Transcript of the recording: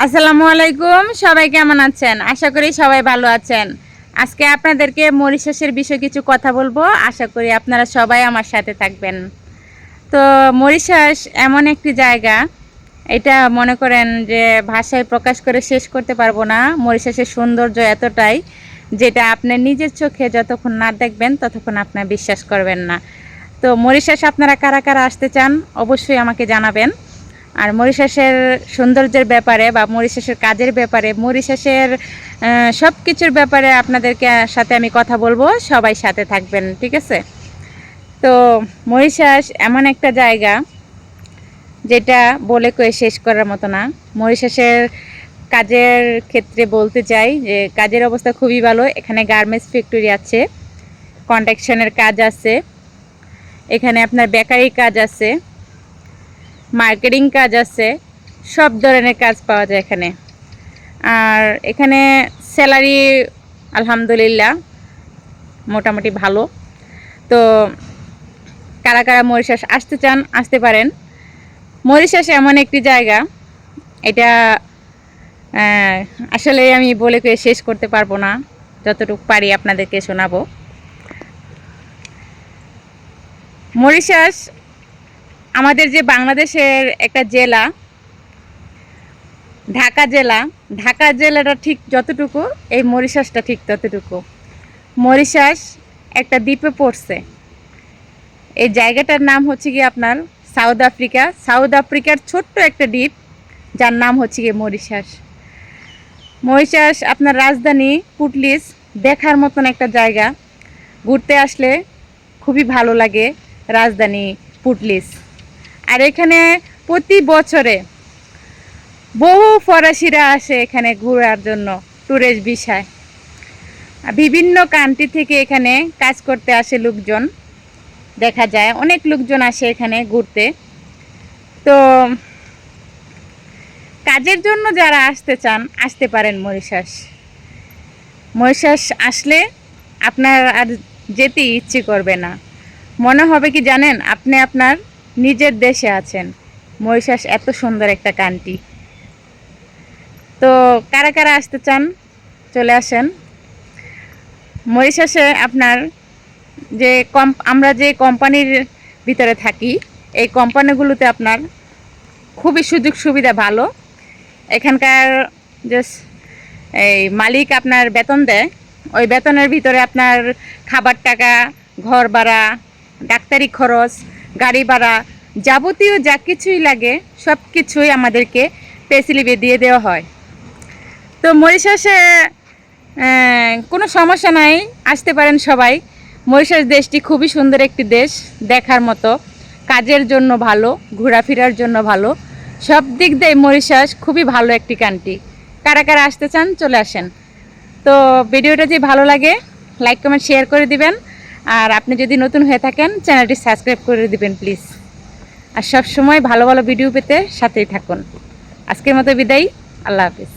আসসালামু আলাইকুম। সবাই কেমন আছেন? আশা করি সবাই ভালো আছেন। আজকে আপনাদেরকে মরিশাসের বিষয়ে কিছু কথা বলবো। আশা করি আপনারা সবাই আমার সাথে থাকবেন। তো মরিশাস এমন একটি জায়গা, এটা মনে করেন যে ভাষায় প্রকাশ করে শেষ করতে পারবো না। মরিশাসের সৌন্দর্য এতটাই, যেটা আপনার নিজের চোখে যতক্ষণ না দেখবেন ততক্ষণ আপনার বিশ্বাস করবেন না। তো মরিশাস আপনারা কারা কারা আসতে চান অবশ্যই আমাকে জানাবেন। আর মরিশাসের সৌন্দর্যের ব্যাপারে বা মরিশাসের কাজের ব্যাপারে, মরিশাসের সব কিছুর ব্যাপারে আপনাদেরকে সাথে আমি কথা বলবো। সবাই সাথে থাকবেন, ঠিক আছে? তো মরিশাস এমন একটা জায়গা যেটা বলে কয়ে শেষ করার মতো না। মরিশাসের কাজের ক্ষেত্রে বলতে চাই যে কাজের অবস্থা খুবই ভালো। এখানে গার্মেন্টস ফ্যাক্টরি আছে, কনস্ট্রাকশনের কাজ আছে, এখানে আপনার বেকারি কাজ আছে, মার্কেটিং কাজ আছে, সব ধরনের কাজ পাওয়া যায় এখানে। আর এখানে স্যালারি আলহামদুলিল্লাহ মোটামুটি ভালো। তো কারা কারা মরিশাস আসতে চান আসতে পারেন। মরিশাস এমন একটি জায়গা, এটা আসলে আমি বলে কয়ে শেষ করতে পারবো না, যতটুকু পারি আপনাদেরকে শোনাবো। মরিশাস আমাদের যে বাংলাদেশের একটা জেলা, ঢাকা জেলা, ঢাকা জেলাটা ঠিক যতটুকু, এই মরিশাসটা ঠিক ততটুকু। মরিশাস একটা দ্বীপে পড়ছে। এই জায়গাটার নাম হচ্ছে গিয়ে আপনার সাউথ আফ্রিকা। সাউথ আফ্রিকার ছোট্ট একটা দ্বীপ, যার নাম হচ্ছে গিয়ে মরিশাস। মরিশাস আপনার রাজধানী পুর্টলিস দেখার মতন একটা জায়গা। ঘুরতে আসলে খুবই ভালো লাগে রাজধানী পুর্টলিস। আর এখানে প্রতি বছরে বহু ফরাসিরা আসে এখানে ঘোরার জন্য, ট্যুরিস্ট ভিসায়। বিভিন্ন কান্ট্রি থেকে এখানে কাজ করতে আসে লোকজন, দেখা যায় অনেক লোকজন আসে এখানে ঘুরতে। তো কাজের জন্য যারা আসতে চান আসতে পারেন মরিশাস। মরিশাস আসলে আপনার আর যেতে ইচ্ছে করবে না, মনে হবে কি জানেন, আপনি আপনার নিজের দেশে আছেন। মরিশাস এত সুন্দর একটা কান্ট্রি। তো কারা কারা আসতে চান চলে আসেন। মরিশাসে আপনার যে আমরা যে কোম্পানির ভিতরে থাকি, এই কোম্পানিগুলোতে আপনার খুবই সুযোগ সুবিধা ভালো। এখানকার যে এই মালিক আপনার বেতন দেয়, ওই বেতনের ভিতরে আপনার খাবার টাকা, ঘর ভাড়া, ডাক্তারি খরচ, গাড়ি ভাড়া, যাবতীয় যা কিছুই লাগে সব কিছুই আমাদেরকে পে স্লিপে দিয়ে দেওয়া হয়। তো মরিশাসে কোনো সমস্যা নাই, আসতে পারেন সবাই। মরিশাস দেশটি খুবই সুন্দর একটি দেশ, দেখার মতো, কাজের জন্য ভালো, ঘোরাফেরার জন্য ভালো, সব দিক দিয়ে মরিশাস খুবই ভালো একটি কান্ট্রি। কারা কারা আসতে চান চলে আসেন। তো ভিডিওটা যদি ভালো লাগে লাইক কমেন্ট শেয়ার করে দিবেন। আর আপনি যদি নতুন হয়ে থাকেন চ্যানেলটি সাবস্ক্রাইব করে দিবেন প্লিজ। আর সব সময় ভালো ভালো ভিডিও পেতে সাথেই থাকুন। আজকের মতো বিদায়, আল্লাহ হাফিজ।